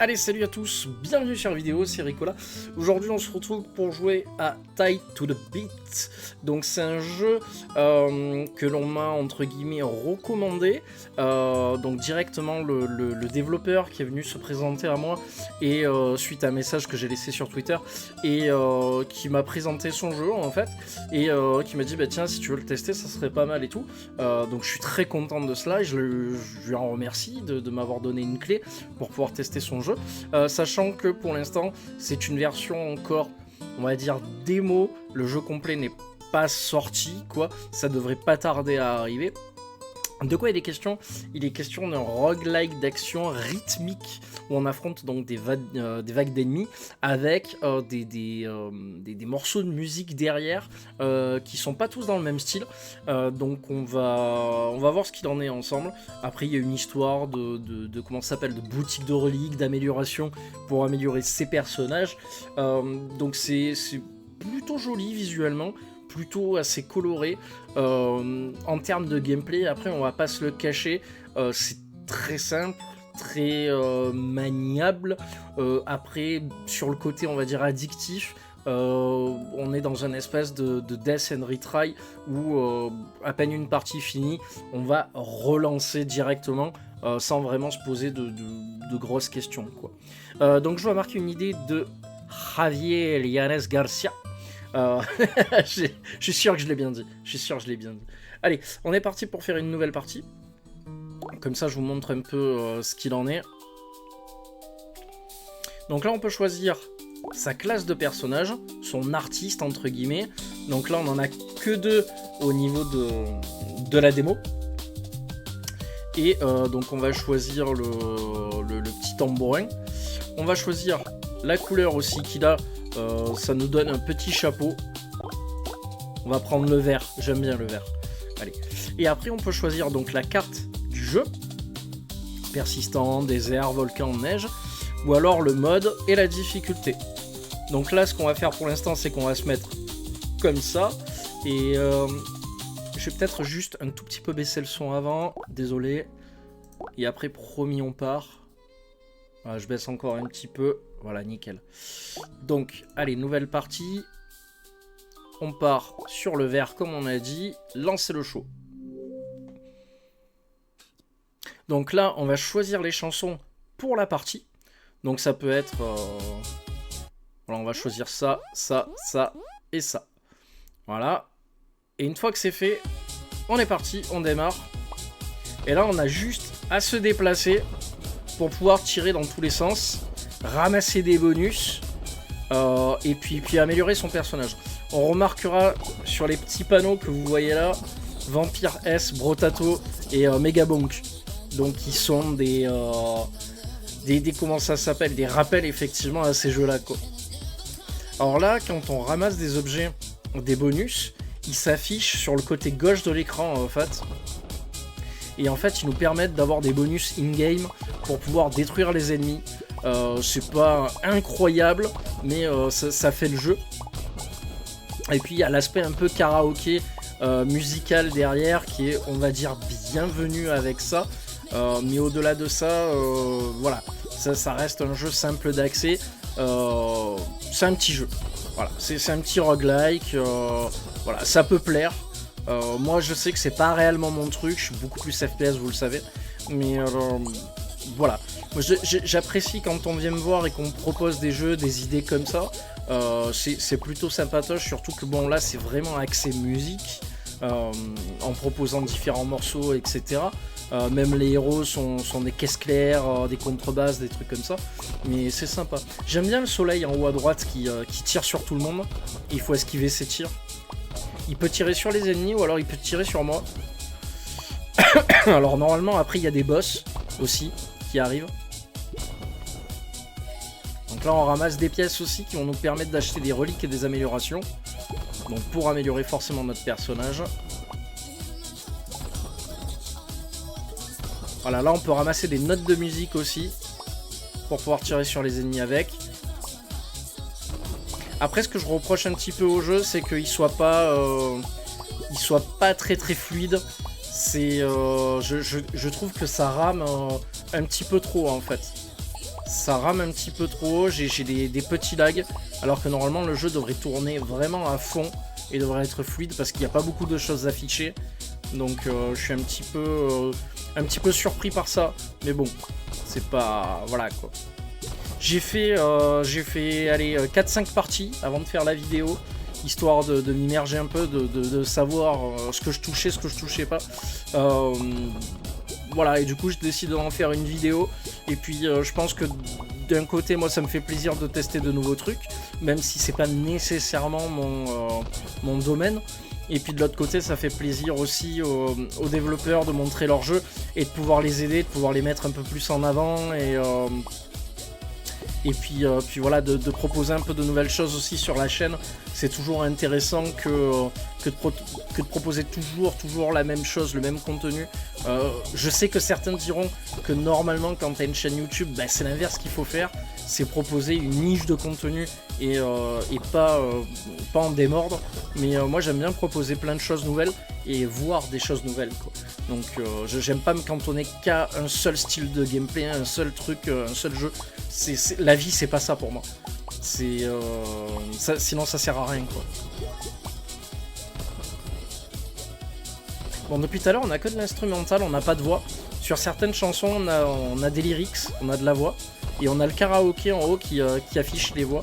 Allez, salut à tous, bienvenue sur la vidéo, c'est Ricola. Aujourd'hui on se retrouve pour jouer à Tied to the Beat. Donc c'est un jeu que l'on m'a entre guillemets recommandé. Donc directement le développeur qui est venu se présenter à moi et suite à un message que j'ai laissé sur Twitter et qui m'a présenté son jeu en fait et qui m'a dit bah tiens si tu veux le tester ça serait pas mal et tout. Donc je suis très content de cela et je lui en remercie de m'avoir donné une clé pour pouvoir tester son jeu. Sachant que pour l'instant c'est une version encore on va dire démo, le jeu complet n'est pas sorti quoi, ça devrait pas tarder à arriver. De quoi il est question? Il est question d'un roguelike d'action rythmique où on affronte donc des vagues d'ennemis avec des morceaux de musique derrière qui sont pas tous dans le même style. Donc on va voir ce qu'il en est ensemble. Après il y a une histoire de comment ça s'appelle, de boutique de reliques, d'amélioration pour améliorer ses personnages. Donc c'est plutôt joli visuellement, plutôt assez coloré. En termes de gameplay, après on va pas se le cacher, c'est très simple, très maniable. Après sur le côté on va dire addictif, on est dans un espèce de death and retry où à peine une partie finie on va relancer directement sans vraiment se poser de grosses questions quoi. Donc je vais marquer une idée de Javier Llanes Garcia. Je suis sûr que je l'ai bien dit. Allez, on est parti pour faire une nouvelle partie. Comme ça, je vous montre un peu ce qu'il en est. Donc là, on peut choisir sa classe de personnage, son artiste entre guillemets. Donc là, on en a que 2 au niveau de la démo. Et donc, on va choisir le petit tambourin. On va choisir la couleur aussi qu'il a. Ça nous donne un petit chapeau. On va prendre le vert, j'aime bien le vert. Allez. Et après on peut choisir donc la carte du jeu. Persistant, désert, volcan, neige. Ou alors le mode et la difficulté. Donc là ce qu'on va faire pour l'instant c'est qu'on va se mettre comme ça. Et je vais peut-être juste un tout petit peu baisser le son avant. Désolé. Et après promis on part. Voilà, je baisse encore un petit peu. Voilà, nickel. Donc, allez, nouvelle partie. On part sur le vert, comme on a dit. Lancer le show. Donc là, on va choisir les chansons pour la partie. Donc ça peut être... Voilà, on va choisir ça, ça, ça et ça. Voilà. Et une fois que c'est fait, on est parti, on démarre. Et là, on a juste à se déplacer pour pouvoir tirer dans tous les sens, ramasser des bonus et puis améliorer son personnage. On remarquera sur les petits panneaux que vous voyez là, Vampire S, Brotato et Megabonk. Donc qui sont des comment ça s'appelle, des rappels effectivement à ces jeux-là quoi. Alors là, quand on ramasse des objets, des bonus, ils s'affichent sur le côté gauche de l'écran en fait. Et en fait, ils nous permettent d'avoir des bonus in-game pour pouvoir détruire les ennemis. C'est pas incroyable, mais ça fait le jeu. Et puis, il y a l'aspect un peu karaoké musical derrière qui est, on va dire, bienvenu avec ça. Mais au-delà de ça, voilà, ça reste un jeu simple d'accès. C'est un petit jeu. Voilà, c'est un petit roguelike. Voilà, ça peut plaire. Moi je sais que c'est pas réellement mon truc, je suis beaucoup plus FPS vous le savez, mais voilà, j'apprécie quand on vient me voir et qu'on me propose des jeux, des idées comme ça, c'est plutôt sympatoche, surtout que bon là c'est vraiment axé musique, en proposant différents morceaux etc. Même les héros sont des caisses claires, des contrebasses, des trucs comme ça, mais c'est sympa. J'aime bien le soleil en haut à droite qui tire sur tout le monde, il faut esquiver ses tirs. Il peut tirer sur les ennemis ou alors il peut tirer sur moi. Alors normalement après il y a des boss aussi qui arrivent. Donc là on ramasse des pièces aussi qui vont nous permettre d'acheter des reliques et des améliorations. Donc pour améliorer forcément notre personnage. Voilà, là on peut ramasser des notes de musique aussi pour pouvoir tirer sur les ennemis avec. Après, ce que je reproche un petit peu au jeu, c'est qu'il soit pas très très fluide. Je trouve que ça rame un petit peu trop en fait. ça rame un petit peu trop haut, j'ai des petits lags, alors que normalement le jeu devrait tourner vraiment à fond et devrait être fluide parce qu'il n'y a pas beaucoup de choses affichées. Donc je suis un petit peu surpris par ça, mais bon, c'est pas... voilà quoi. J'ai fait allez, 4-5 parties avant de faire la vidéo, histoire de m'immerger un peu, de savoir ce que je touchais, ce que je touchais pas. Voilà, et du coup je décide d'en faire une vidéo, et puis je pense que d'un côté moi ça me fait plaisir de tester de nouveaux trucs, même si c'est pas nécessairement mon domaine. Et puis de l'autre côté, ça fait plaisir aussi aux développeurs de montrer leur jeu et de pouvoir les aider, de pouvoir les mettre un peu plus en avant et puis voilà, de proposer un peu de nouvelles choses aussi sur la chaîne. C'est toujours intéressant que de proposer toujours la même chose, le même contenu. Je sais que certains diront que normalement quand tu as une chaîne YouTube, bah, c'est l'inverse qu'il faut faire, c'est proposer une niche de contenu et pas en démordre. Mais moi j'aime bien proposer plein de choses nouvelles et voir des choses nouvelles, quoi. Donc j'aime pas me cantonner qu'à un seul style de gameplay, un seul truc, un seul jeu. La vie c'est pas ça pour moi. Sinon ça sert à rien, quoi. Bon, depuis tout à l'heure on a que de l'instrumental, on n'a pas de voix. Sur certaines chansons on a des lyrics, on a de la voix. Et on a le karaoké en haut qui affiche les voix.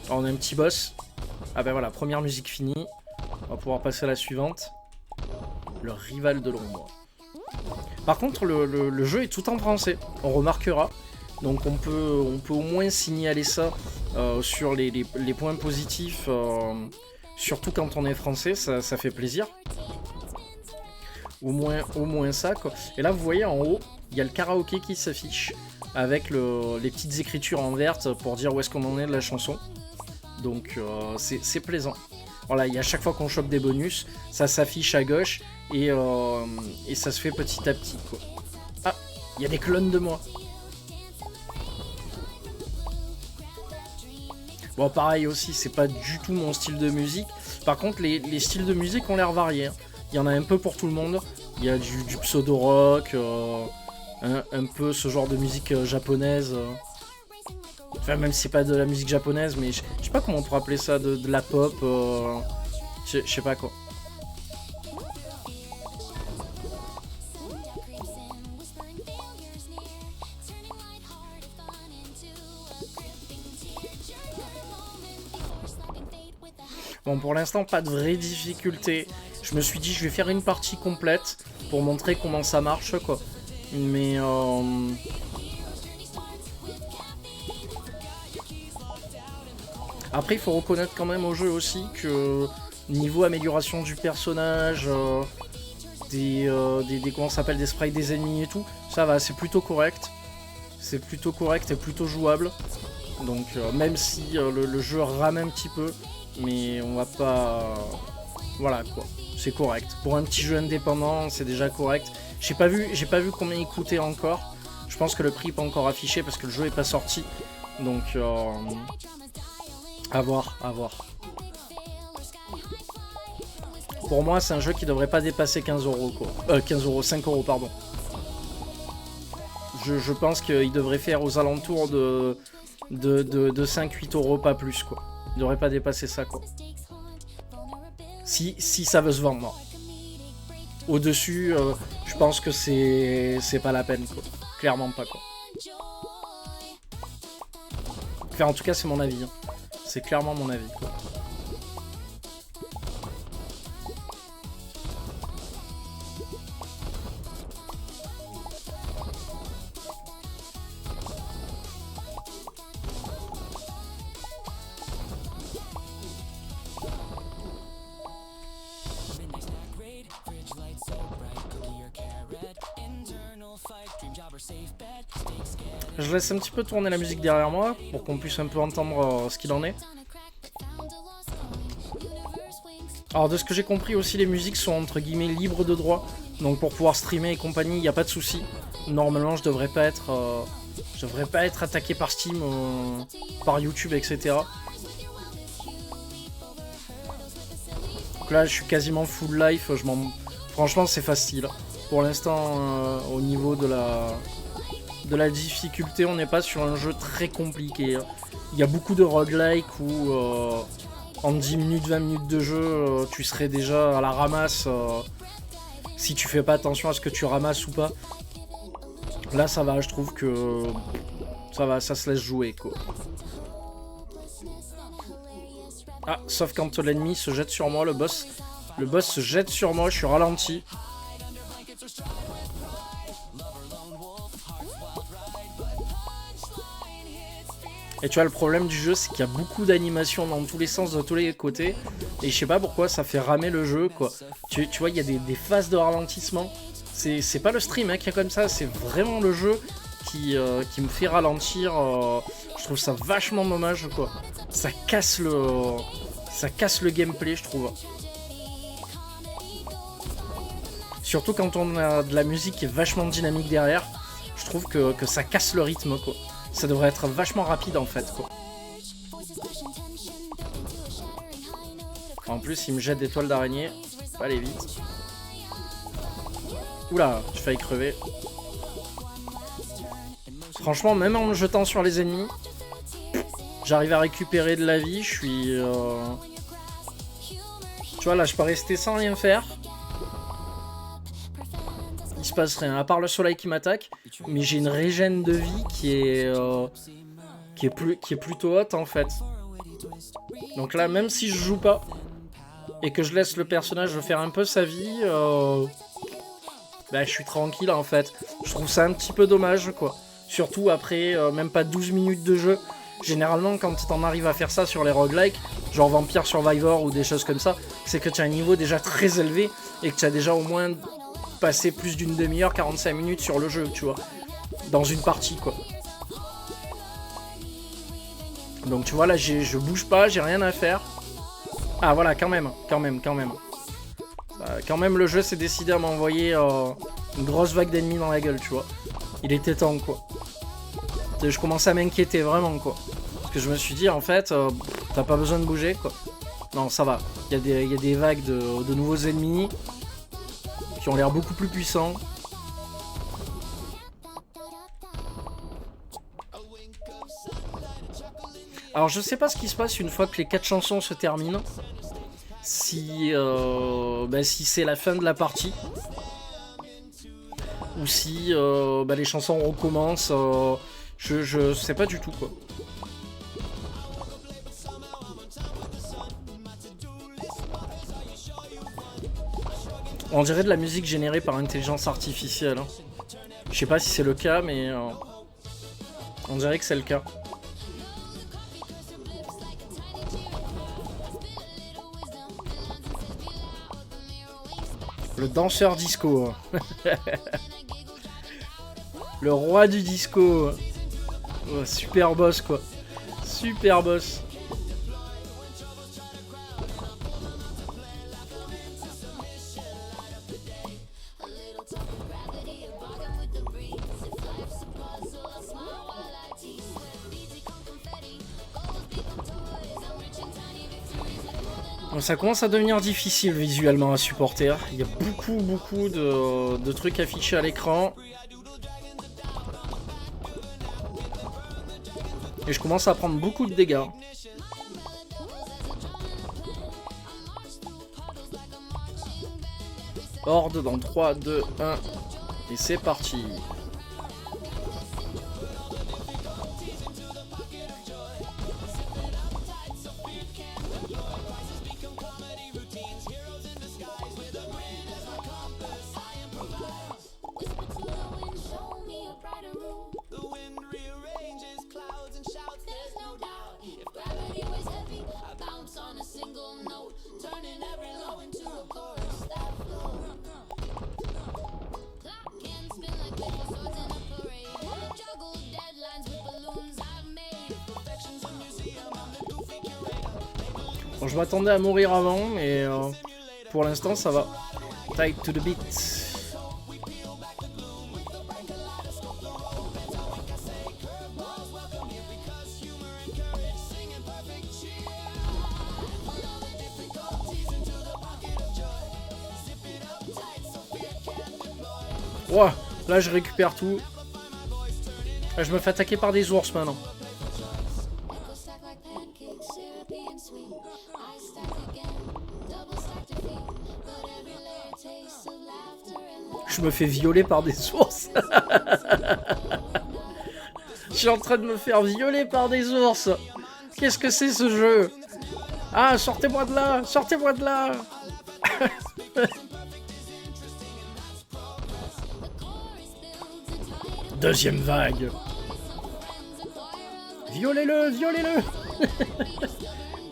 Alors on a un petit boss. Ah ben voilà, première musique finie. On va pouvoir passer à la suivante. Le rival de l'ombre. Par contre, le jeu est tout en français. On remarquera. Donc on peut au moins signaler ça sur les points positifs. Surtout quand on est français, ça fait plaisir. Au moins ça, quoi. Et là, vous voyez en haut, il y a le karaoké qui s'affiche avec les petites écritures en verte pour dire où est-ce qu'on en est de la chanson. Donc c'est plaisant. Voilà, et à chaque fois qu'on chope des bonus, ça s'affiche à gauche et ça se fait petit à petit, quoi. Ah, il y a des clones de moi. Bon, pareil aussi, c'est pas du tout mon style de musique. Par contre, les styles de musique ont l'air variés, hein. Il y en a un peu pour tout le monde. Il y a du pseudo-rock, un peu ce genre de musique japonaise. Enfin, même si c'est pas de la musique japonaise, mais je sais pas comment on pourrait appeler ça, de la pop. Je sais pas quoi. Bon, pour l'instant, pas de vraie difficulté. Je me suis dit, je vais faire une partie complète pour montrer comment ça marche, quoi. Mais après, il faut reconnaître quand même au jeu aussi que niveau amélioration du personnage, comment ça s'appelle, des sprites des ennemis et tout, ça va, c'est plutôt correct. C'est plutôt correct et plutôt jouable. Donc même si le jeu rame un petit peu, mais on va pas... Voilà, quoi. C'est correct. Pour un petit jeu indépendant, c'est déjà correct. J'ai pas vu combien il coûtait encore. Je pense que le prix n'est pas encore affiché parce que le jeu est pas sorti. Donc à voir. Pour moi, c'est un jeu qui devrait pas dépasser 15 €, quoi. 15 €, 5 €, pardon. Je pense qu'il devrait faire aux alentours de 5-8 €, pas plus, quoi. Il devrait pas dépasser ça, quoi. Si ça veut se vendre. Au-dessus, je pense que c'est pas la peine, quoi. Clairement pas, quoi. Enfin, en tout cas, c'est mon avis, hein. C'est clairement mon avis, quoi. Je laisse un petit peu tourner la musique derrière moi pour qu'on puisse un peu entendre ce qu'il en est. Alors de ce que j'ai compris aussi, les musiques sont entre guillemets libres de droit. Donc pour pouvoir streamer et compagnie, il n'y a pas de souci. Normalement je devrais pas être attaqué par Steam, par YouTube, etc. Donc là je suis quasiment full life, franchement c'est facile. Pour l'instant au niveau de de la difficulté, on n'est pas sur un jeu très compliqué. Il y a beaucoup de roguelike où en 10 minutes, 20 minutes de jeu, tu serais déjà à la ramasse si tu fais pas attention à ce que tu ramasses ou pas. Là ça va, je trouve que ça va, ça se laisse jouer quoi. Ah, sauf quand l'ennemi se jette sur moi, le boss se jette sur moi, je suis ralenti. Et tu vois, le problème du jeu, c'est qu'il y a beaucoup d'animations dans tous les sens, de tous les côtés. Et je sais pas pourquoi ça fait ramer le jeu, quoi. Tu vois, il y a des phases de ralentissement. C'est pas le stream hein, qui est comme ça, c'est vraiment le jeu qui me fait ralentir. Je trouve ça vachement dommage, quoi. Ça casse le gameplay, je trouve. Surtout quand on a de la musique qui est vachement dynamique derrière. Je trouve que ça casse le rythme, quoi. Ça devrait être vachement rapide en fait quoi. En plus il me jette des toiles d'araignée. Faut aller vite. Oula, j'ai failli crever. Franchement même en me jetant sur les ennemis, j'arrive à récupérer de la vie. Je suis... Tu vois là je peux rester sans rien faire. Il se passe rien, à part le soleil qui m'attaque, mais j'ai une régène de vie qui est plutôt haute en fait. Donc là, même si je joue pas et que je laisse le personnage faire un peu sa vie, bah, je suis tranquille en fait. Je trouve ça un petit peu dommage quoi. Surtout après même pas 12 minutes de jeu. Généralement, quand t'en arrives à faire ça sur les roguelikes, genre Vampire Survivor ou des choses comme ça, c'est que tu as un niveau déjà très élevé et que tu as déjà au moins passer plus d'une demi-heure, 45 minutes sur le jeu, tu vois, dans une partie, quoi. Donc, tu vois, là, je bouge pas, j'ai rien à faire. Ah, voilà, quand même. Quand même, le jeu s'est décidé à m'envoyer une grosse vague d'ennemis dans la gueule, tu vois. Il était temps, quoi. Je commençais à m'inquiéter, vraiment, quoi. Parce que je me suis dit, en fait, t'as pas besoin de bouger, quoi. Non, ça va. Il y a des vagues de nouveaux ennemis qui ont l'air beaucoup plus puissants. Alors je sais pas ce qui se passe une fois que les 4 chansons se terminent. Si c'est la fin de la partie. Ou si les chansons recommencent. Je sais pas du tout quoi. On dirait de la musique générée par intelligence artificielle. Hein. Je sais pas si c'est le cas, mais on dirait que c'est le cas. Le danseur disco. Le roi du disco. Oh, super boss quoi. Super boss. Bon, ça commence à devenir difficile visuellement à supporter. Il y a beaucoup de trucs affichés à l'écran. Et je commence à prendre beaucoup de dégâts. Horde dans 3, 2, 1. Et c'est parti. Bon, je m'attendais à mourir avant, mais pour l'instant ça va. Tied to the beat. Ouah, là je récupère tout. Ah, je me fais attaquer par des ours maintenant. Je me fais violer par des ours. Je suis en train de me faire violer par des ours. Qu'est-ce que c'est ce jeu? Ah, sortez-moi de là! Sortez-moi de là! Deuxième vague. Violez-le, violez-le.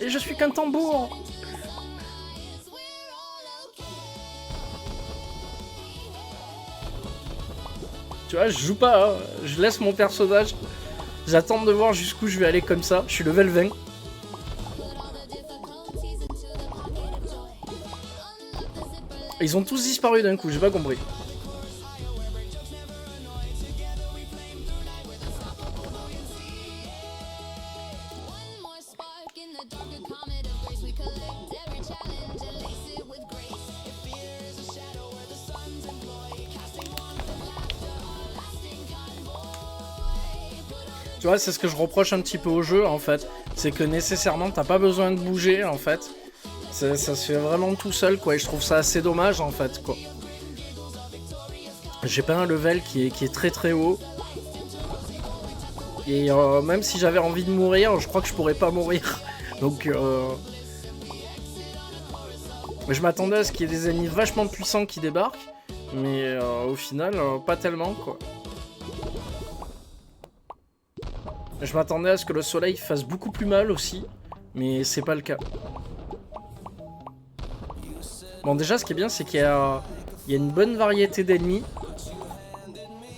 Et je suis qu'un tambour. Tu vois, je joue pas, hein. Je laisse mon personnage. J'attends de voir jusqu'où je vais aller comme ça. Je suis level 20. Ils ont tous disparu d'un coup, j'ai pas compris. Tu vois, c'est ce que je reproche un petit peu au jeu, en fait. C'est que nécessairement, t'as pas besoin de bouger, en fait. Ça se fait vraiment tout seul, quoi. Et je trouve ça assez dommage, en fait, quoi. J'ai pas un level qui est très très haut. Et même si j'avais envie de mourir, je crois que je pourrais pas mourir. Donc, je m'attendais à ce qu'il y ait des ennemis vachement puissants qui débarquent. Mais au final, pas tellement, quoi. Je m'attendais à ce que le soleil fasse beaucoup plus mal aussi, mais c'est pas le cas. Bon, déjà, ce qui est bien, c'est qu'il y a une bonne variété d'ennemis.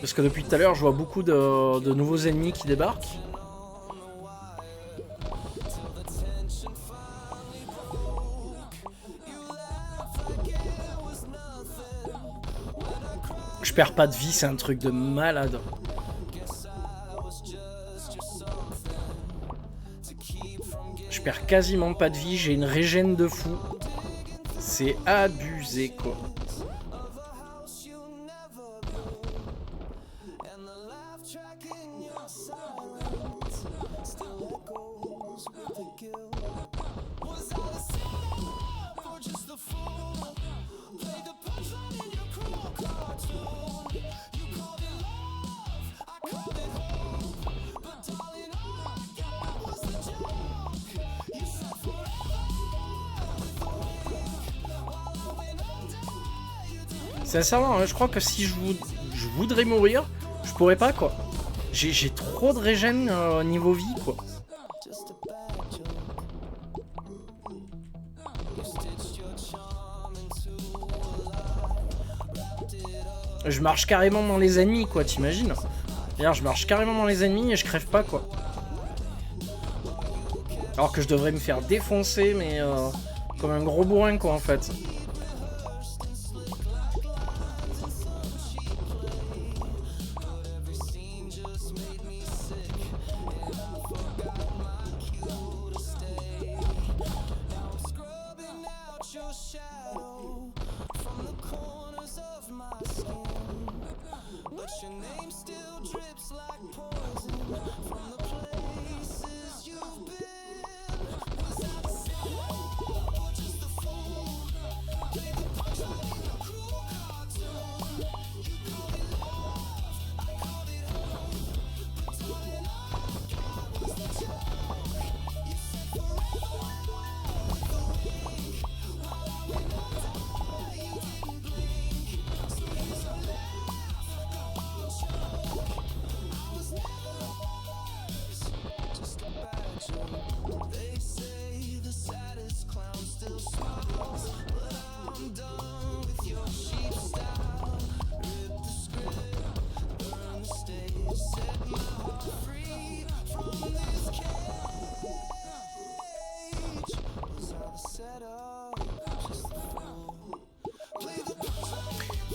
Parce que depuis tout à l'heure, je vois beaucoup de nouveaux ennemis qui débarquent. Je perds pas de vie, c'est un truc de malade. Je perds quasiment pas de vie, j'ai une régène de fou. C'est abusé, quoi. Sincèrement, hein, je crois que si je voudrais mourir, je pourrais pas, quoi. J'ai trop de régène niveau vie, quoi. Je marche carrément dans les ennemis, quoi, t'imagines? D'ailleurs, je marche carrément dans les ennemis et je crève pas, quoi. Alors que je devrais me faire défoncer, mais comme un gros bourrin, quoi, en fait.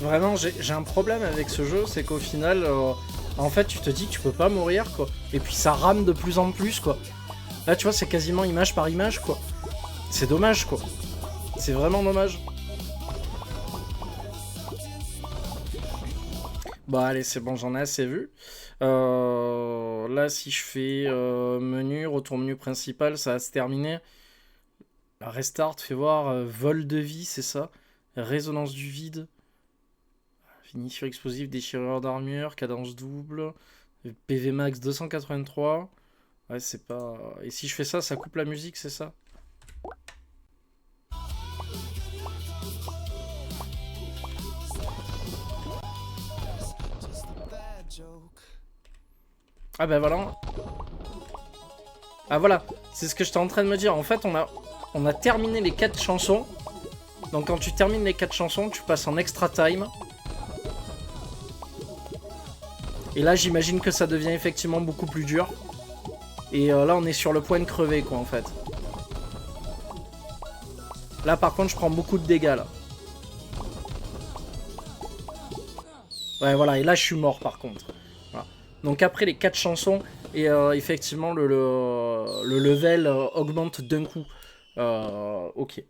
Vraiment, j'ai un problème avec ce jeu, c'est qu'au final, en fait, tu te dis que tu peux pas mourir, quoi. Et puis ça rame de plus en plus, quoi. Là, tu vois, c'est quasiment image par image, quoi. C'est dommage, quoi. C'est vraiment dommage. Bah allez, c'est bon, j'en ai assez vu. Là, si je fais menu, retour menu principal, ça va se terminer. Restart, fais voir, vol de vie, c'est ça. Résonance du vide. Finition explosive, déchirure d'armure, cadence double. PV max 283. Ouais, c'est pas... Et si je fais ça, ça coupe la musique, c'est ça? Ah bah voilà. Ah voilà, c'est ce que j'étais en train de me dire. En fait, on a terminé les 4 chansons. Donc quand tu termines les 4 chansons, tu passes en extra time. Et là, j'imagine que ça devient effectivement beaucoup plus dur. Et là, on est sur le point de crever, quoi, en fait. Là, par contre, je prends beaucoup de dégâts, là. Ouais, voilà, et là, je suis mort, par contre. Voilà. Donc après les 4 chansons, et effectivement, le level augmente d'un coup. Ok.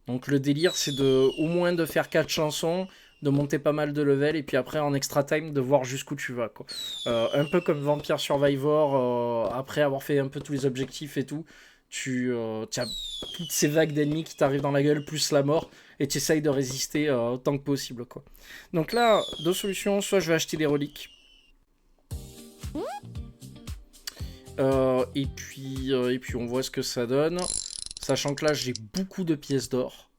Donc le délire, c'est de au moins de faire 4 chansons, de monter pas mal de level, et puis après, en extra time, de voir jusqu'où tu vas, quoi. Un peu comme Vampire Survivor, après avoir fait un peu tous les objectifs et tout, tu as toutes ces vagues d'ennemis qui t'arrivent dans la gueule, plus la mort, et tu essayes de résister autant que possible, quoi. Donc là, deux solutions, soit je vais acheter des reliques, et puis on voit ce que ça donne, sachant que là j'ai beaucoup de pièces d'or.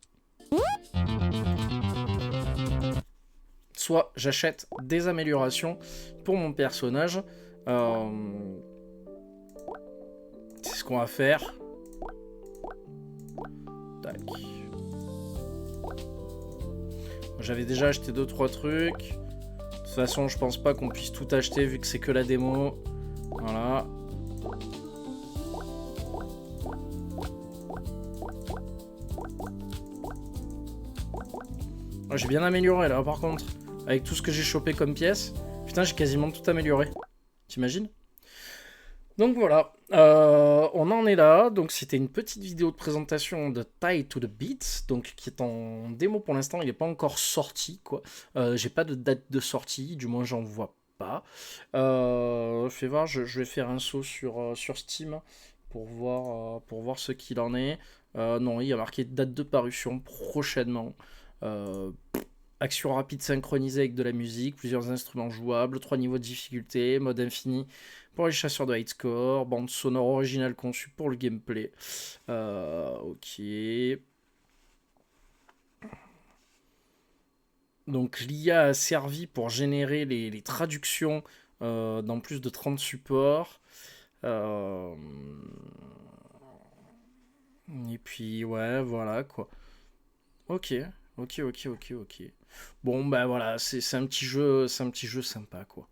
Soit j'achète des améliorations pour mon personnage. C'est ce qu'on va faire. Tac. J'avais déjà acheté 2-3 trucs. De toute façon, je pense pas qu'on puisse tout acheter vu que c'est que la démo. Voilà. J'ai bien amélioré là, par contre. Avec tout ce que j'ai chopé comme pièces. Putain, j'ai quasiment tout amélioré. T'imagines? Donc voilà, on en est là. Donc c'était une petite vidéo de présentation de Tied to the Beat, donc qui est en démo pour l'instant. Il n'est pas encore sorti, quoi. J'ai pas de date de sortie, du moins j'en vois pas. Fais voir, je vais faire un saut sur Steam pour voir ce qu'il en est. Non, il y a marqué date de parution prochainement. Action rapide synchronisée avec de la musique, plusieurs instruments jouables, 3 niveaux de difficulté, mode infini pour les chasseurs de high score, bande sonore originale conçue pour le gameplay. Ok. Donc l'IA a servi pour générer les traductions dans plus de 30 supports. Et puis ouais, voilà quoi. Ok, ok. Bon bah voilà, c'est un petit jeu sympa quoi.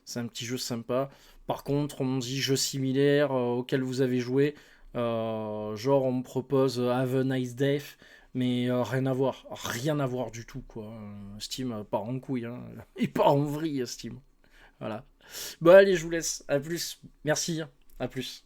C'est un petit jeu sympa. Par contre, on dit jeu similaire auquel vous avez joué. Genre, on me propose Have a Nice Day, mais rien à voir du tout quoi. Steam part en couille, hein. Il part en vrille, Steam. Voilà. Bon, allez, je vous laisse. À plus. Merci. À plus.